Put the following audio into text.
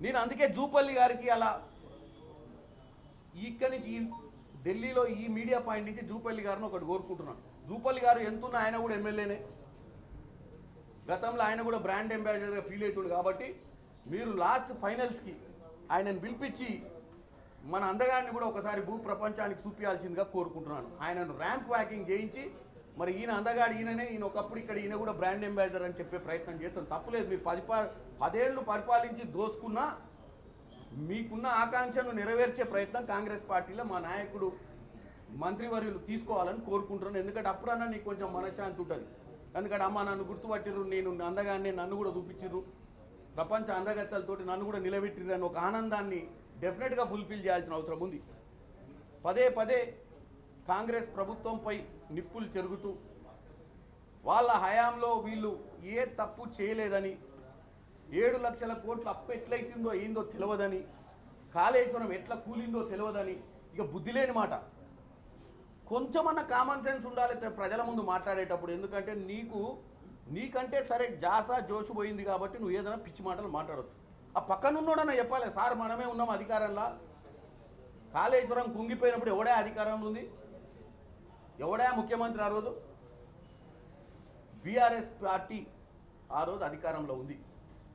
నేను అందుకే జూపల్లి గారికి అలా ఇక్కడి నుంచి ఢిల్లీలో ఈ మీడియా పాయింట్ నుంచి జూపల్లి గారిని ఒకటి కోరుకుంటున్నాను. జూపల్లి గారు ఎంతున్నా ఆయన కూడా ఎమ్మెల్యేనే, గతంలో ఆయన కూడా బ్రాండ్ అంబాసిడర్గా ఫీల్ అవుతుంది. కాబట్టి మీరు లాస్ట్ ఫైనల్స్కి ఆయనను పిలిపించి మన అందగాన్ని కూడా ఒకసారి భూ ప్రపంచానికి చూపించాల్సిందిగా కోరుకుంటున్నాను. ఆయనను ర్యాంప్ వాకింగ్ చేయించి మరి ఈయన అందగాడు ఈయననే, ఈయన ఒకప్పుడు ఇక్కడ ఈయన కూడా బ్రాండ్ అంబాసిడర్ అని చెప్పే ప్రయత్నం చేస్తాం. తప్పులేదు, మీరు 10 ఏళ్ళు పరిపాలించి దోసుకున్నా మీకున్న ఆకాంక్షను నెరవేర్చే ప్రయత్నం కాంగ్రెస్ పార్టీలో మా నాయకుడు మంత్రివర్యులు తీసుకోవాలని కోరుకుంటున్నాను. ఎందుకంటే అప్పుడన్నా నీకు కొంచెం మనశ్శాంతి ఉంటుంది. ఎందుకంటే అమ్మ నన్ను గుర్తుపట్టిర్రు, నేను అందగానే నన్ను కూడా చూపించిర్రు, ప్రపంచ అందగత్తలతోటి నన్ను కూడా నిలబెట్టిర్రు అని ఒక ఆనందాన్ని డెఫినెట్గా ఫుల్ఫిల్ చేయాల్సిన అవసరం ఉంది. పదే కాంగ్రెస్ ప్రభుత్వంపై నిప్పులు చెరుగుతూ వాళ్ళ హయాంలో వీళ్ళు ఏ తప్పు చేయలేదని, 7 లక్షల కోట్ల అప్పు ఎట్లయితుందో ఏందో తెలియదని, కాళేశ్వరం ఎట్లా కూలిందో తెలియదని, ఇక బుద్ధి లేని మాట. కొంచెమన్నా కామన్ సెన్స్ ఉండాలి ప్రజల ముందు మాట్లాడేటప్పుడు. ఎందుకంటే నీకంటే సరే జోషు పోయింది కాబట్టి నువ్వు ఏదైనా పిచ్చి మాటలు మాట్లాడవచ్చు. ఆ పక్కనున్నోడన్నా చెప్పాలి, సార్ మనమే ఉన్నాం అధికారంలో, కాళేశ్వరం కుంగిపోయినప్పుడు ఎవడే అధికారంలో ఉంది, ఎవడే ముఖ్యమంత్రి ఆ రోజు? బీఆర్ఎస్ పార్టీ ఆ రోజు అధికారంలో ఉంది.